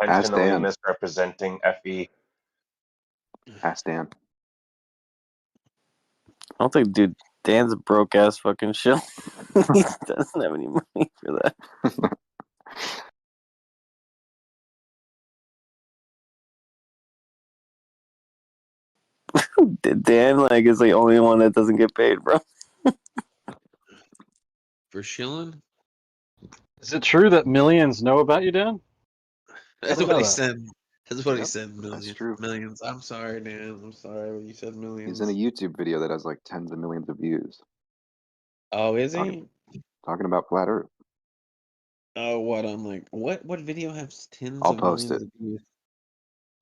intentionally Dan. misrepresenting FE. Ask Dan. I don't think, dude, Dan's a broke ass fucking shill. He doesn't have any money for that. Dan is the only one that doesn't get paid, bro. For shilling? Is it true that millions know about you, Dan? That's what he said. That's what he Yep, said. Millions. that's true. Millions. I'm sorry, Dan. I'm sorry when you said millions. He's in a YouTube video that has like tens of millions of views. Oh, is he? Talking about flat Earth. Oh, what? I'm like, what video has tens I'll of post millions it. of views?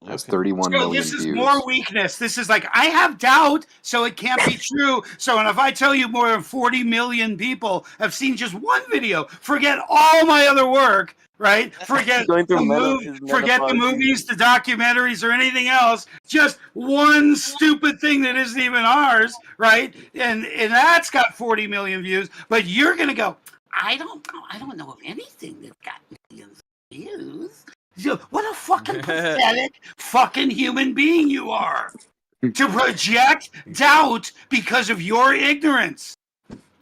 Has Okay. 31 So million this is views. more weakness. This is like, I have doubt, so it can't be true. So, and if I tell you more than 40 million people have seen just one video, forget all my other work, right? Forget Going through forget the movies, the documentaries, or anything else. Just one stupid thing that isn't even ours, right? And that's got 40 million views. But you're gonna go, I don't know of anything that's got millions of views. What a fucking pathetic fucking human being you are to project doubt because of your ignorance,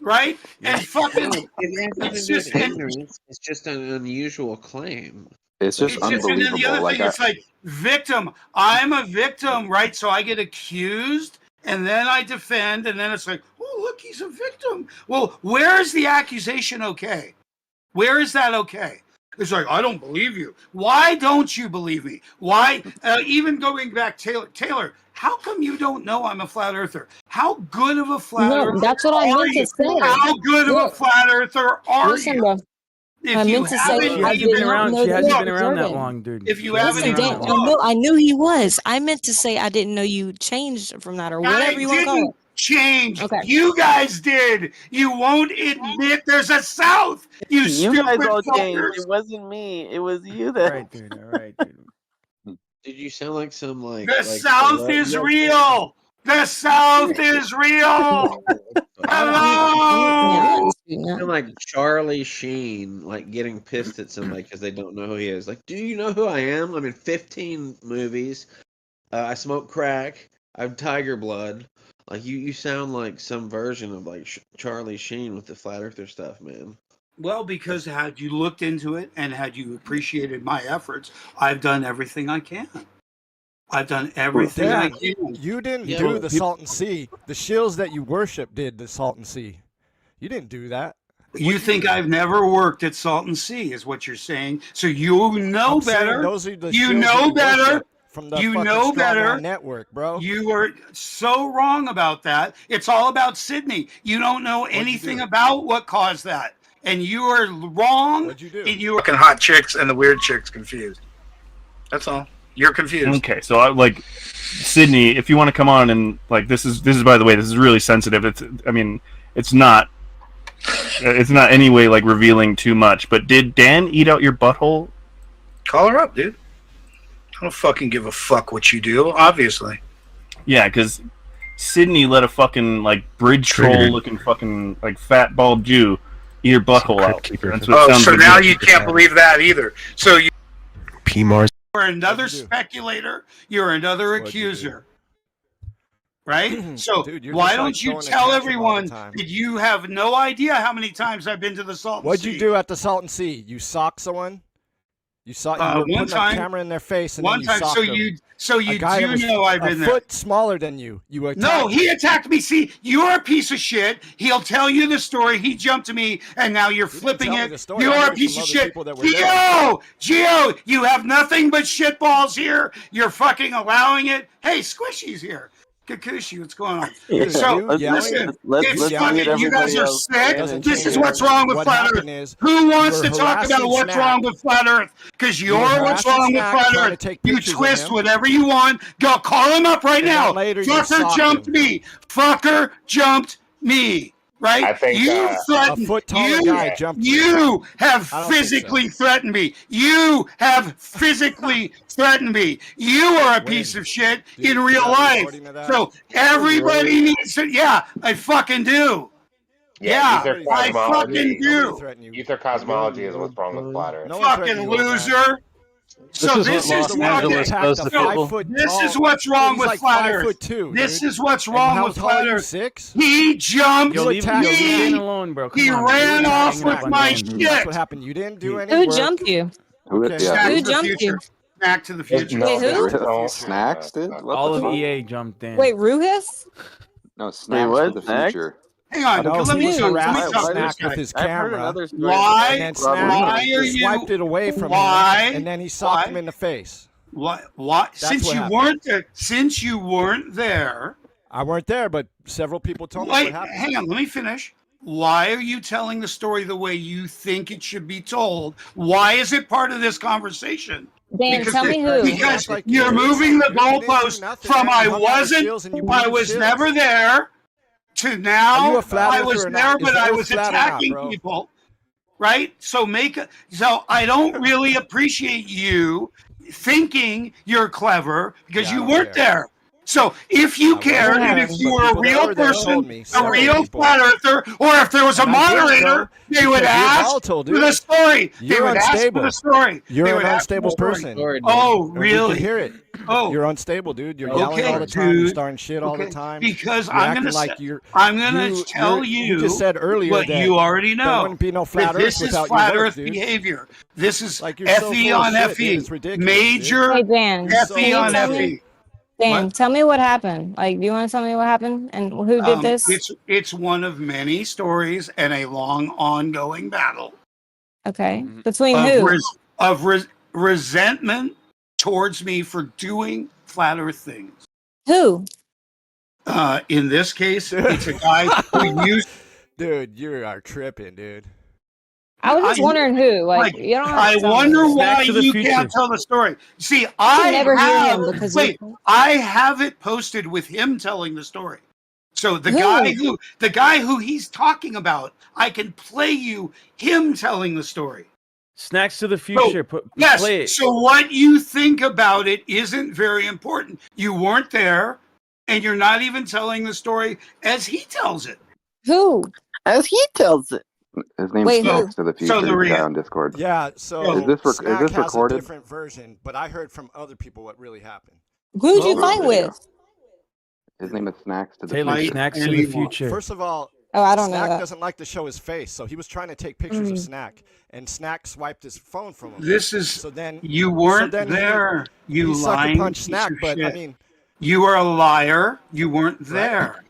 right? And fucking, it's just ignorance. It's just an unusual claim. It's just and then unbelievable. the other thing, it's like victim. I'm a victim, right? So I get accused, and then I defend, and then it's like, oh look, he's a victim. Well, where is the accusation okay? Where is that okay? It's like, I don't believe you. Why don't you believe me? Why? Even going back, Taylor, how come you don't know I'm a flat earther? How good of a flat earther? No, that's what I meant to say. How good of a flat earther are Listen, you? bro. I meant to say She hasn't been around. She hasn't been around that observing. long, dude. If you Listen, haven't Dan, I knew he was. I meant to say I didn't know you changed from that or whatever you want to call it. Change. Okay. You guys did. You won't admit there's a South. You stupid guys all fuckers. changed. It wasn't me. It was you that. Right, dude. All right, dude. Did you sound like some like The like South is real. The South is real. Hello. You sound like Charlie Sheen, like getting pissed at somebody because they don't know who he is. Like, do you know who I am? I'm in 15 movies. I smoke crack. I have tiger blood. Like you sound like some version of like Charlie Sheen with the flat earther stuff, man. Well, because had you looked into it and had you appreciated my efforts, I've done everything I can. I've done everything I can. You didn't do the Salton Sea. The shills that you worship did the Salton Sea. You didn't do that. You think I've never worked at Salton Sea, is what you're saying. So you know better. Those are the You shills know that you better. worship from the You fucking know Strongman better. Network, bro. You are so wrong about that. It's all about Sydney. You don't know anything about what caused that. And you are wrong. What'd you do? And you are Fucking hot chicks and the weird chicks confused. That's all. You're confused. Okay, so like Sydney, if you want to come on and like this is by the way, this is really sensitive. It's not any way like revealing too much. But did Dan eat out your butthole? Call her up, dude. I don't fucking give a fuck what you do, obviously. Yeah, because Sydney let a fucking like bridge troll looking fucking like fat bald Jew eat your butthole out. That's what sounds so like now you can't believe that either. So you PMARS. You're another speculator. You're another accuser. Right? So Dude, why just, don't like, you throwing a tell tantrum all the everyone time. that you have no idea how many times I've been to the Salton What'd Sea? you do at the Salton Sea? You socked someone? You saw you were one putting time- a camera in their face and one then you time, socked so them. you A guy that do was know I've been a there. foot smaller than you. You attacked No, he attacked me. See, you're a piece of shit. He'll tell you the story. He jumped to me, and now you're flipping tell me it. the story. You're I a knew piece some of other shit. people that were there. Gio, you have nothing but shit balls here. You're fucking allowing it. Hey, Squishy's here. Kikuchi, what's going on? Yeah, So, let's listen, mute it's fucking, you guys are sick. Doesn't This change is what's anything. wrong with What Flat Earth. happened is Who wants you to were talk about harassing what's Smack. wrong with Flat Earth? Because You were you're what's harassing wrong with Smack, Flat trying to Earth. take You pictures of twist him. whatever you want. Go call him up right And now. then later you Fucker socked jumped him. me. Fucker jumped me. Right? I think, you threatened. a foot taller guy jumped you. You have I don't think physically threatened me. You have physically threatened me. You are a When? piece of shit Do you in real have a life. recording of that? So everybody needs to. Yeah, I fucking do. Yeah, ether I cosmology. fucking do. threaten you. Ether cosmology is what's wrong with flat Earth. No one threatened Fucking you, old man. loser. So This is what Los Angeles does to people. This is what's wrong with like flat Earth. 5'2", this dude. is what's And wrong how with tall are flat you, Earth. 6? He jumped. Yo, leave he him alone, bro. Come he on, ran bro. off Hanging with up on my him. That's shit. what happened. You didn't do any Who work. jumped you? Okay. Snack Who to the jumped future. you? Snack to the future. No, Wait, who? no, Snacks did? What All the of fuck? EA jumped in. Wait, Ruhis? No, Snacks what? to the Snacks? future. Hang on. No, let he me was talk. Let me harassing talk. Snack This guy. with his I've heard camera. another story. Why? And then Robert Snack Why are you? swiped it away from Why? him, and then he socked him Why? in the face. Why? That's Since what you happened. weren't there. Since you weren't there. I weren't there, but several people told me what Wait. happened. Hang on. Let me finish. Why are you telling the story the way you think it should be told? Why is it part of this conversation? Dan, tell me who. Because Like you're you did moving the something. You didn't do goalpost nothing, from man. I You hung out with Shills wasn't, and you I moved was Shills. never there, to Are now you a flat I earther was or there, not? Is but the I earth was flat or not, attacking bro? people. Right? So I don't really appreciate you thinking you're clever because Yeah, I you don't weren't care. there. So if you cared, and if you were a People that real were there told person, me, a several real people. flat earther, or if there was a And I didn't moderator, go they would because you're ask volatile, for dude. the story. They You're would ask for unstable. the story. You're They an would ask for unstable the story. person. Oh, And really? we can hear it. Oh, You're unstable, dude. You're okay, yelling all the time. You're dude. starting shit all the Okay, time. because You're I'm acting gonna like say, you're. I'm gonna tell You just said earlier what that you already there know. wouldn't be no that flat Earth this is without flat your work, Earth dude. behavior. This is Like you're so FE full of on shit, dude. FE. It's ridiculous, Major Hey, Dan, FE can you on tell FE. me? Dan, tell me what happened. Like, do you want to tell me what happened and who did this? It's one of many stories and a long ongoing battle Okay, between of who? resentment towards me for doing flat Earth things. Who? In this case, it's a guy who used. Dude, you are tripping, dude. I was just wondering who. Like, you don't have I to tell wonder me. why Snack to the you future. can't tell the story. See, can I never hear have. him because Wait, I have it posted with him telling the story. So the guy who he's talking about, I can play you him telling the story. Snacks to the future. Yes. Play it. So what you think about it isn't very important. You weren't there, and you're not even telling the story as he tells it. Who? As he tells it. His name's Wait, Snacks to the future. so the the guy on Discord. Yeah, so Is this Snack is this has recorded? a different version, but I heard from other people what really happened. Who'd you Well, fight video. with? His name is Snacks to the Taylor, future. Snacks to the future. First of all, Oh, I don't know Snack that. doesn't like to show his face, so he was trying to take pictures of Snack, and Snack swiped his phone from him. This is So then you weren't then there. You he sucker lying punched piece Snack, of but I shit. mean, You are a liar. You weren't there.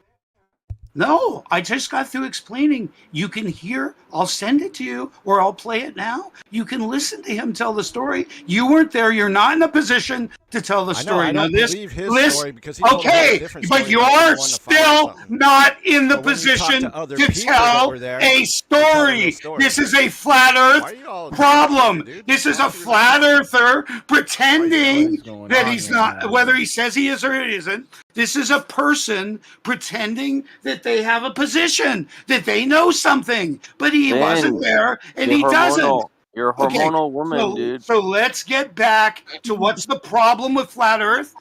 No, I just got through explaining. You can hear, I'll send it to you, or I'll play it now. You can listen to him tell the story. You weren't there. You're not in a position to tell the I know, story. I Now don't this, believe his listen, story because he told a whole okay, different but story you about he are won the fight or still something. not in the But when you talk position to other to people that tell were there, a they tell a real story. story. This is a flat Why Earth are you all problem. dude? This is Why a don't you flat earther pretending What is going that on he's here, not, man? whether he says he is or he isn't. This is a person pretending that they have a position, that they know something, but he Dan, wasn't there and You're he doesn't. hormonal. You're a Okay, hormonal woman, dude. So let's get back to what's the problem with flat Earth.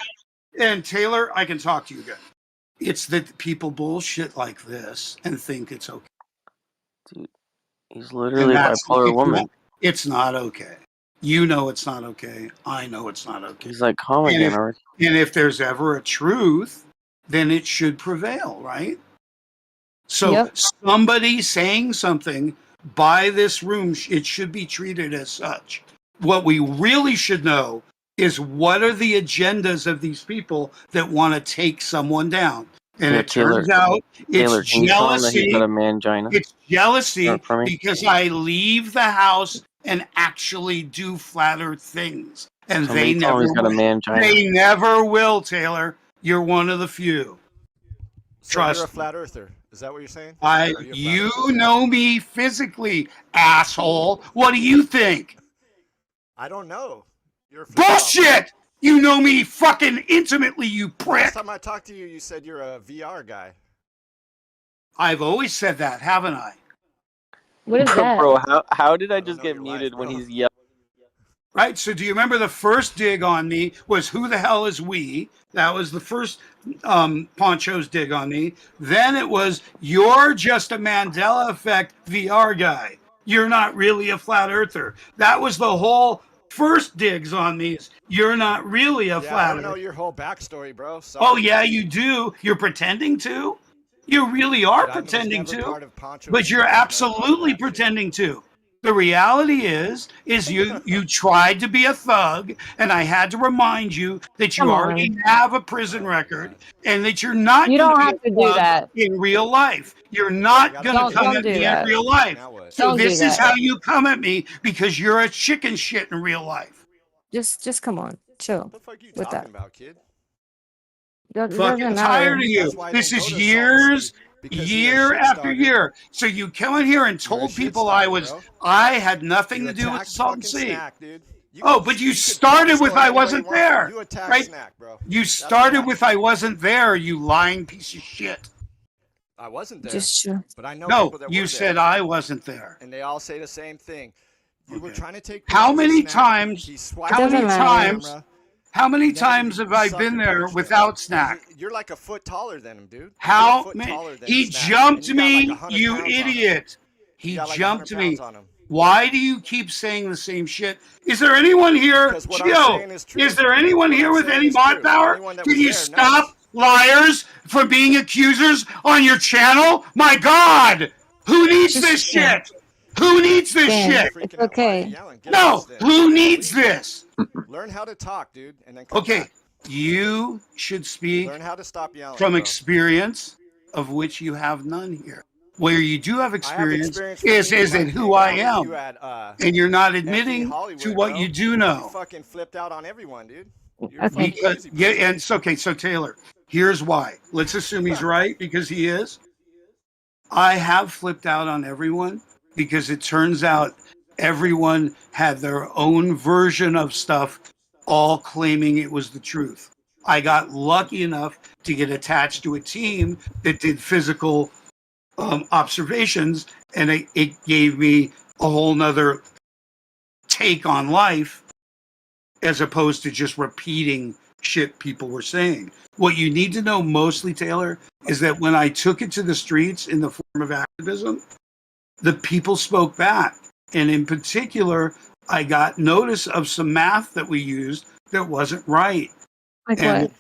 And Taylor, I can talk to you again. It's that people bullshit like this and think it's okay. Dude, he's literally a that's- bipolar woman. It's not okay. You know it's not okay. I know it's not okay. He's like, calm And again, if- already. And if there's ever a truth, then it should prevail, right? So Yep. somebody saying something by this room, it should be treated as such. What we really should know is what are the agendas of these people that want to take someone down. And Yeah, it turns Taylor, out Taylor, it's can you tell him that he's jealousy. got a mangina? It's jealousy Start for me. because I leave the house and actually do flat Earth things. And Somebody they tell him never he's got a will. mangina. They never will, Taylor. You're one of the few. So Trust you're a me. flat earther. Is that what you're saying? I Are you a flat you earther? know me physically, asshole. What do you think? I don't know. You're a flip-flopper. Bullshit! You know me fucking intimately, you prick. Last time I talked to you, you said you're a VR guy. I've always said that, haven't I? What is that? Bro, how did I don't just know get your life, muted when bro. he's yelling? Right? So do you remember the first dig on me was who the hell is we? That was the first Poncho's dig on me. Then it was you're just a Mandela effect VR guy. You're not really a flat earther. That was the whole first digs on me is you're not really a Yeah, I flat don't know earther. your whole backstory, bro. Sorry. Oh yeah, you do. You're pretending to. You really are Dude, I was pretending never to. part of Poncho's But you're shit. I was never part of absolutely that shit. pretending to. The reality is you tried to be a thug, and I had to remind you that you Come already on. have a prison record, and that you're not You going don't to have be to a do thug that. in real life. You're not gotta going to be come Don't at do me in that. real life. Now what? So Don't do this is that. how you come at me because you're a chicken shit in real life. Just come on. Chill What the fuck are you with talking that. about, kid? It doesn't Fucking matter. tired of you. That's why I This don't is go to years, Salt because you're a year shit after starter. year. So you come in here and You're a told shit people starter, bro. I had nothing You to do with attacked Salt and fucking Sea. Snack, dude. Oh, but you could started cancel with him I any way you wasn't want. there. You attacked Right? Snack, bro. You That's what started with I happened. wasn't there, you lying piece of shit. I wasn't there, Just chill. but I know No, people that you were said there, I wasn't there. and they all say the same thing. You were Okay. trying to take How pictures of many Snack. times? He It swiped How doesn't many the matter. times? camera. How many Never times even have I sucker been there punched him. without And Snack? you're like a foot taller than him, dude. You're a How foot many? taller than He Snack, and jumped you got like me, 100 you pounds on him. idiot. You He got like jumped 100 me. pounds on him. Why do you keep saying the same shit? Is there anyone here? Because what I'm Chill. saying is true. Is there anyone What here I'm with saying any is mod true. power? Anyone that Can was you there stop knows. liars from being accusers on your channel? My God, who needs Just this chill. shit? Who needs this Dan, shit? Freaking it's out. Why are you okay. yelling? Get No, lost then. who needs Leave. this? Learn how to talk, dude, and then come Okay, back. you should speak Learn how to stop yelling, from bro. experience, of which you have none here. Where you do have I have experience experience is from you. in I who came I out with am. you at And you're not FE admitting to Hollywood, what bro. you do You know. fucking flipped out on everyone, dude. You're Okay. fucking Because, crazy. yeah, and it's okay. So Taylor, here's why. Let's assume he's right because he is. I have flipped out on everyone because it turns out everyone had their own version of stuff, all claiming it was the truth. I got lucky enough to get attached to a team that did physical observations, and it gave me a whole nother take on life as opposed to just repeating shit people were saying. What you need to know mostly, Taylor, is that when I took it to the streets in the form of activism, the people spoke back. And in particular, I got notice of some math that we used that wasn't right. Like And what?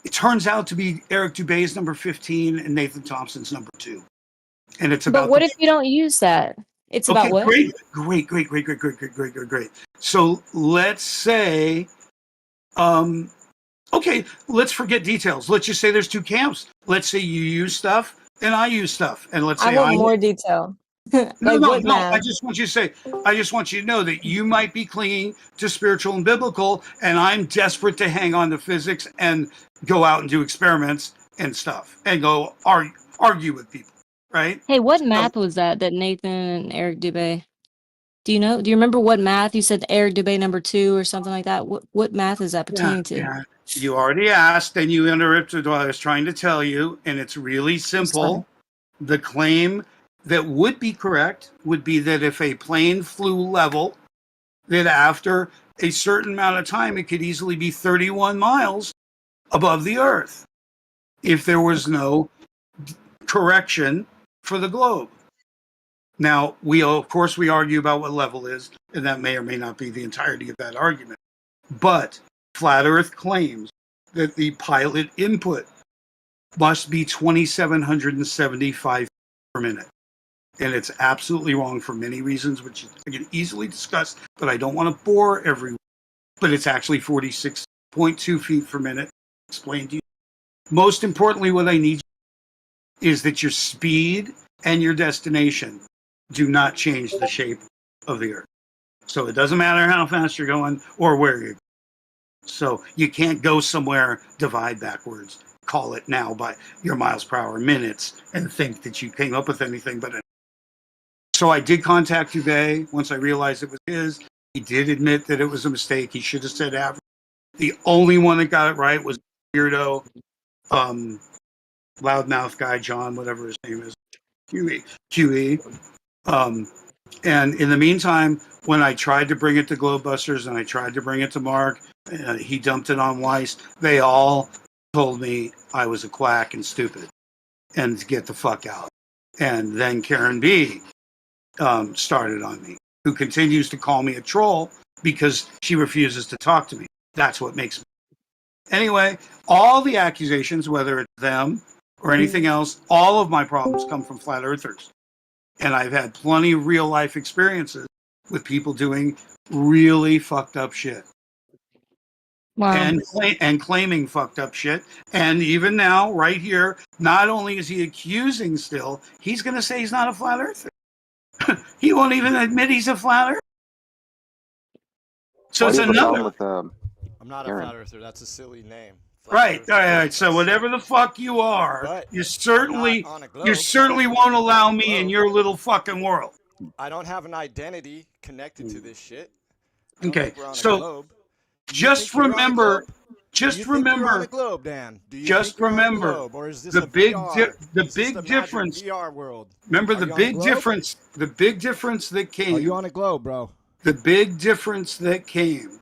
it turns out to be Eric Dubé's number 15 and Nathan Thompson's number 2. And it's about But what if you don't use that? It's about what? Great. So let's say, okay, let's forget details. Let's just say there's 2 camps. Let's say you use stuff and I use stuff, and let's I say want more detail. Like no. what I math? just want you to say, I just want you to know that you might be clinging to spiritual and biblical, and I'm desperate to hang on to physics and go out and do experiments and stuff and go argue with people, right? Hey, what math was that Nathan and Eric Dubé? Do you know? Do you remember what math you said? Eric Dubé number 2 or something like that. What math is that pertaining to? Yeah. You already asked, and you interrupted what I was trying to tell you, and it's really simple. The claim that would be correct would be that if a plane flew level, that after a certain amount of time, it could easily be 31 miles above the Earth if there was no correction for the globe. Now, we argue about what level is, and that may or may not be the entirety of that argument. But Flat Earth claims that the pilot input must be 2,775 per minute. And it's absolutely wrong for many reasons, which I can easily discuss, but I don't want to bore everyone. But it's actually 46.2 feet per minute. Explained to you. Most importantly, what I need is that your speed and your destination do not change the shape of the Earth. So it doesn't matter how fast you're going or where you're going. So you can't go somewhere, divide backwards, call it now by your miles per hour minutes, and think that you came up with anything but it. So I did contact Dubé once I realized it was his. He did admit that it was a mistake. He should have said average. The only one that got it right was weirdo, loudmouth guy, John, whatever his name is, QE. And in the meantime, when I tried to bring it to Globebusters and I tried to bring it to Mark, he dumped it on Weiss. They all told me I was a quack and stupid and to get the fuck out. And then Karen B started on me. who continues to call me a troll because she refuses to talk to me. That's what makes me. Anyway, all the accusations, whether it's them or anything else, all of my problems come from flat earthers. And I've had plenty of real life experiences with people doing really fucked up shit. Wow. And claiming fucked up shit. And even now, right here, not only is he accusing still, he's going to say he's not a flat earther. He won't even admit he's a flat earther. So it's another. I'm not a flat earther. That's a silly name. Right. All right. So whatever the fuck you are, you certainly won't allow me in your little fucking world. I don't have an identity connected to this shit. Okay. So just remember, the big difference. Remember the big difference. The big difference that came. Are you on a globe, bro? The big difference that came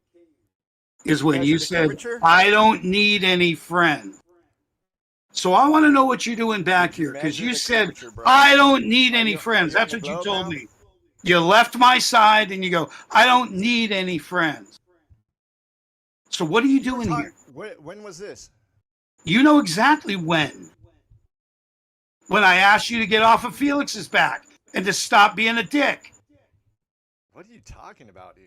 is when you said, I don't need any friends. So I want to know what you're doing back here, because you said, I don't need any friends. That's what you told me. You left my side and you go, I don't need any friends. So what are you doing here? When was this? You know exactly when. When I asked you to get off of Felix's back and to stop being a dick. What are you talking about, dude?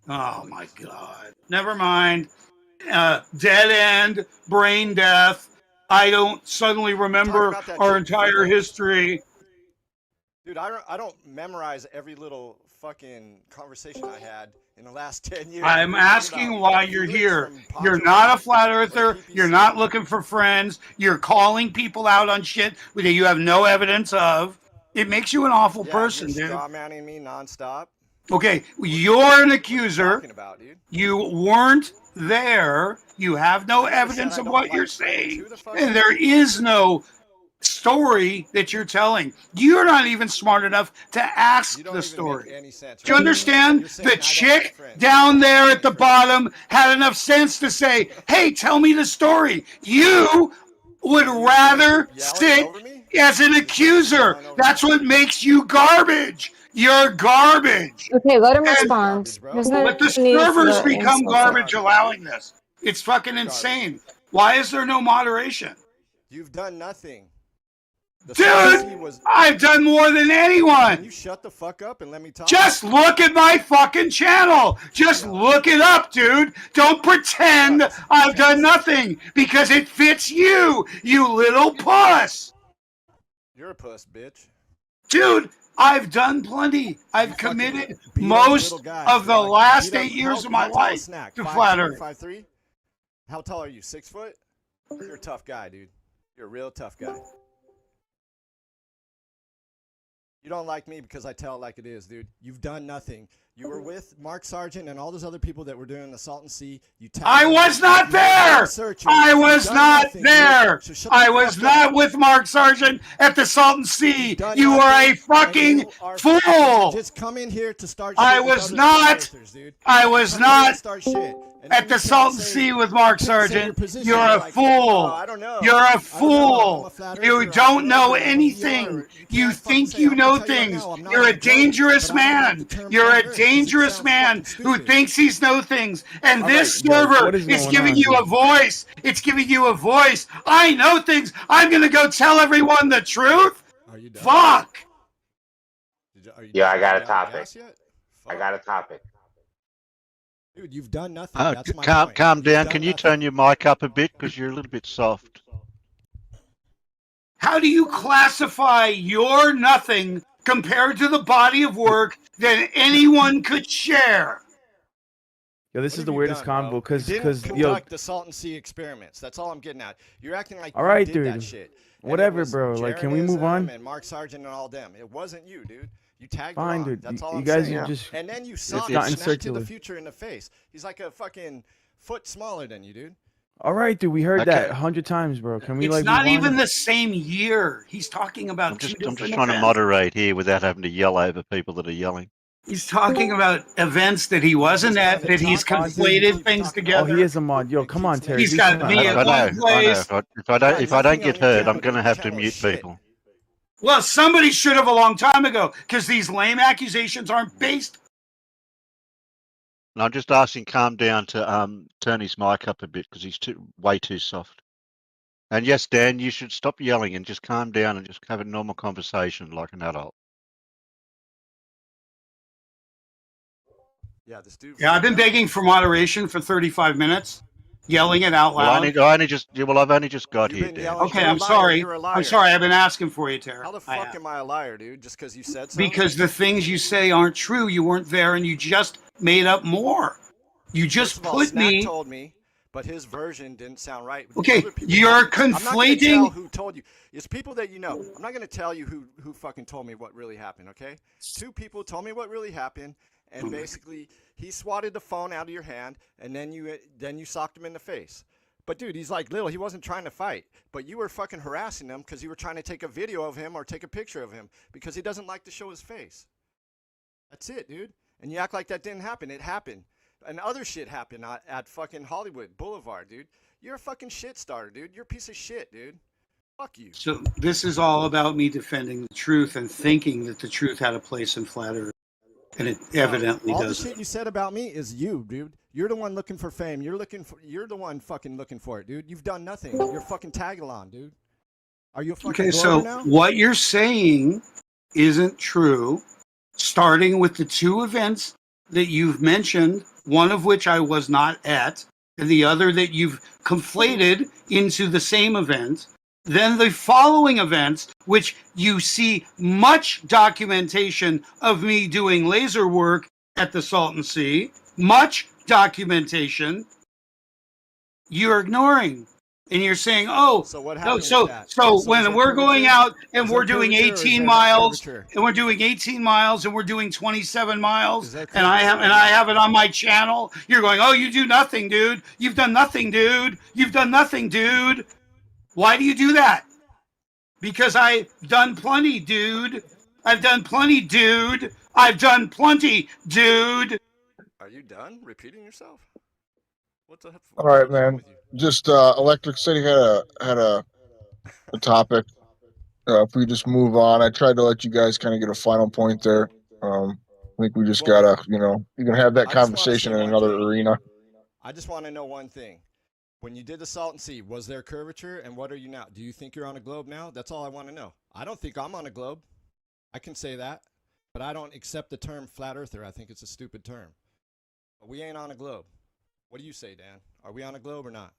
Oh my God. Never mind. Dead end, brain death. I don't suddenly remember our entire history. Dude, I don't memorize every little fucking conversation I had in the last 10 years. I'm asking why you're here. You're not a flat earther. You're not looking for friends. You're calling people out on shit that you have no evidence of. It makes you an awful person, dude. You're straw-manning me nonstop. Okay, you're an accuser. You weren't there. You have no evidence of what you're saying. And there is no story that you're telling. You're not even smart enough to ask the story. Do you understand? The chick down there at the bottom had enough sense to say, hey, tell me the story. You would rather sit as an accuser. That's what makes you garbage. You're garbage. Okay, let him respond. But the servers become garbage allowing this. It's fucking insane. Why is there no moderation? You've done nothing. Dude, I've done more than anyone. Can you shut the fuck up and let me talk? Just look at my fucking channel. Just look it up, dude. Don't pretend I've done nothing because it fits you, you little puss. You're a puss, bitch. Dude, I've done plenty. I've committed most of the last 8 years of my life to flat earth. 5'3"? How tall are you? 6 foot? You're a tough guy, dude. You're a real tough guy. You don't like me because I tell it like it is, dude. You've done nothing. You were with Mark Sargent and all those other people that were doing the Salton Sea. I was not there. I was not there. I was not with Mark Sargent at the Salton Sea. You are a fucking fool. Just come in here to start. I was not. I was not at the Salton Sea with Mark Sargent. You're a fool. You're a fool. You don't know anything. You think you know things. You're a dangerous man. You're a dangerous man who thinks he's know things. And this server is giving you a voice. It's giving you a voice. I know things. I'm going to go tell everyone the truth. Fuck. Yeah, I got a topic. I got a topic. Dude, you've done nothing. That's my point. Calm down. Can you turn your mic up a bit because you're a little bit soft? How do you classify your nothing compared to the body of work that anyone could share? Yo, this is the weirdest combo because conduct the Salton Sea experiments. That's all I'm getting at. You're acting like all right, you dude. did that shit. Whatever, bro. Like, can we move on? And Mark Sargent and all them. It wasn't you, dude. You tagged Fine, along. dude. That's all you I'm guys saying. are just. And then you saw him snap to the future in the face. He's like a fucking foot smaller than you, dude. All right, dude. We heard that 100 times, bro. Can we It's not even the same year. He's talking about. I'm just trying to moderate here without having to yell over people that are yelling. He's talking about events that he wasn't at, that he's conflated things together. Oh, he is a mod. Yo, come on, Terry. He's got me at one place. If I don't get heard, I'm going to have to mute people. Well, somebody should have a long time ago, because these lame accusations aren't based. And I'm just asking, calm down to turn his mic up a bit because he's way too soft. And yes, Dan, you should stop yelling and just calm down and just have a normal conversation like an adult. Yeah, this dude. Yeah, I've been begging for moderation for 35 minutes, yelling it out loud. I've only just got here, Dan. Okay, I'm sorry. I'm sorry. I've been asking for you, Tara. How the fuck am I a liar, dude? Just because you said something? Because the things you say aren't true. You weren't there, and you just made up more. You just First of all, put Snack me. told me, but his version didn't sound right. Okay, you're conflating. I'm not gonna tell who told you. It's people that you know. I'm not gonna tell you who fucking told me what really happened. Okay, 2 people told me what really happened, and basically he swatted the phone out of your hand, and then you socked him in the face. But dude, he's like little. He wasn't trying to fight, but you were fucking harassing him because you were trying to take a video of him or take a picture of him because he doesn't like to show his face. That's it, dude. And you act like that didn't happen. It happened. And other shit happened at fucking Hollywood Boulevard, dude. You're a fucking shit starter, dude. You're a piece of shit, dude. Fuck you. So this is all about me defending the truth and thinking that the truth had a place in Flat Earth, and it evidently doesn't. All the shit you said about me is you, dude. You're the one looking for fame. You're the one fucking looking for it, dude. You've done nothing. You're fucking tagging along, dude. Are you a fucking Okay, so now? what you're saying isn't true, starting with the 2 events that you've mentioned, one of which I was not at, and the other that you've conflated into the same event. Then the following events, which you see much documentation of me doing laser work at the Salton Sea, much documentation, you're ignoring. And you're saying, oh, so what no, so when we're going out and we're doing 18 miles, and we're doing 18 miles, and we're doing 27 miles, and I have it on my channel, you're going, oh, you do nothing, dude. You've done nothing, dude. You've done nothing, dude. Why do you do that? Because I've done plenty, dude. I've done plenty, dude. I've done plenty, dude. Are you done repeating yourself? What the heck? All right, man. Just Electric City had a topic. If we just move on, I tried to let you guys kind of get a final point there. I think we just gotta, you can have that conversation in another arena. I just want to know one thing. When you did the Salton Sea, was there curvature, and what are you now? Do you think you're on a globe now? That's all I want to know. I don't think I'm on a globe. I can say that, but I don't accept the term flat earther. I think it's a stupid term. But we ain't on a globe. What do you say, Dan? Are we on a globe or not?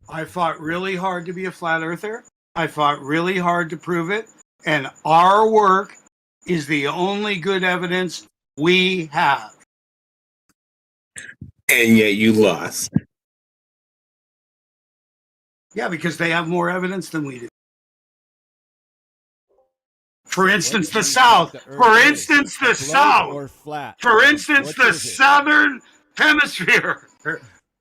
I fought really hard to be a flat earther. I fought really hard to prove it. And our work is the only good evidence we have. And yet you lost. Yeah, because they have more evidence than we do. For instance, the South. For instance, the South. Or flat. For instance, the Southern Hemisphere.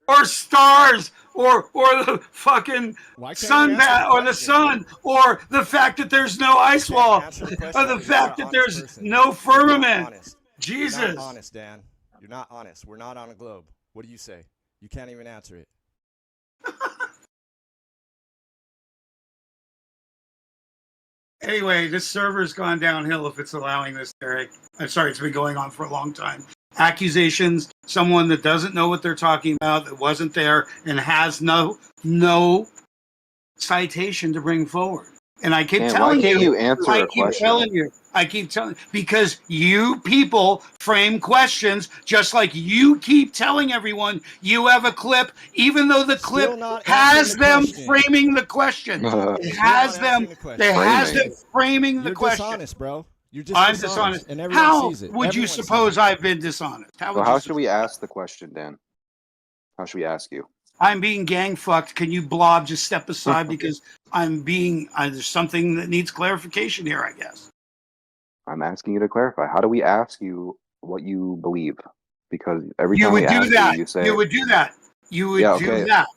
Or stars. Or the fucking sun, or the sun, or the fact that there's no ice wall, or the fact that there's no firmament. Jesus. You're not honest, Dan. You're not honest. We're not on a globe. What do you say? You can't even answer it. Anyway, this server's gone downhill if it's allowing this, Eric. I'm sorry, it's been going on for a long time. Accusations, someone that doesn't know what they're talking about, that wasn't there, and has no citation to bring forward. And I keep telling why can't you answer a question? I keep telling because you people frame questions just like you keep telling everyone you have a clip, even though the clip has them framing the question. It has them. It has them framing the question. You're dishonest, bro. You're just I'm dishonest. And everyone How sees it. would you suppose I've been dishonest? How should we ask the question, Dan? How should we ask you? I'm being gang fucked. Can you blob just step aside because there's something that needs clarification here, I guess. I'm asking you to clarify. How do we ask you what you believe? Because every you time would we do ask that. you say You would do that. You would Yeah, do okay. that.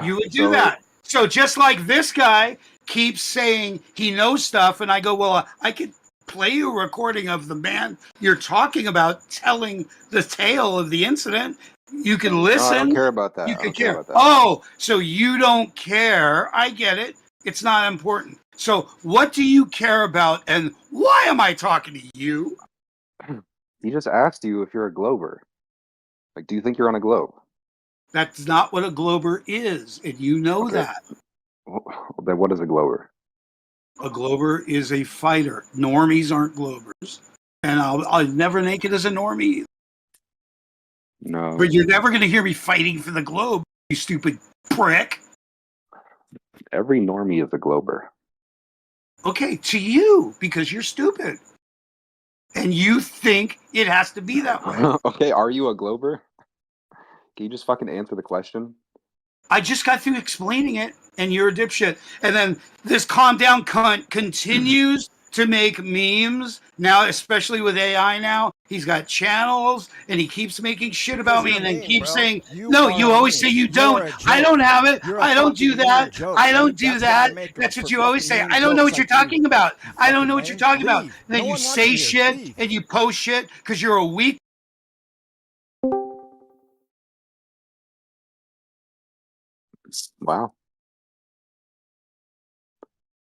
You would do that. So just like this guy keeps saying he knows stuff, and I go, well, I could play you a recording of the man you're talking about telling the tale of the incident. You can listen. No, I don't care about that. You I can don't care care. about that. Oh, so you don't care. I get it. It's not important. So what do you care about, and why am I talking to you? He just asked you if you're a glober. Like, do you think you're on a globe? That's not what a glober is, and you know Okay. that. Well, then what is a glober? A glober is a fighter. Normies aren't globers. And I'll never naked as a normie. No. But you're never going to hear me fighting for the globe, you stupid prick. Every normie is a glober. Okay, to you, because you're stupid. And you think it has to be that way. Okay, are you a glober? Can you just fucking answer the question? I just got through explaining it, and you're a dipshit. And then this calm down cunt continues to make memes now, especially with AI now. He's got channels, and he keeps making shit about me, and then keeps saying, no, you always say you don't. I don't have it. I don't do that. I don't do that. That's what you always say. I don't know what you're talking about. I don't know what you're talking about. And then you say shit, and you post shit, because you're a weak. Wow.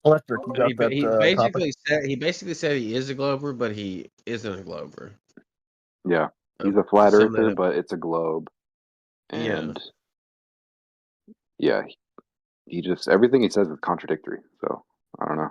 Electric, you got He, that he topic? basically said he is a glober, but he isn't a glober. Yeah. He's a flat sum that earther, up. but it's a globe. And yeah, he just, everything he says is contradictory. So, I don't know.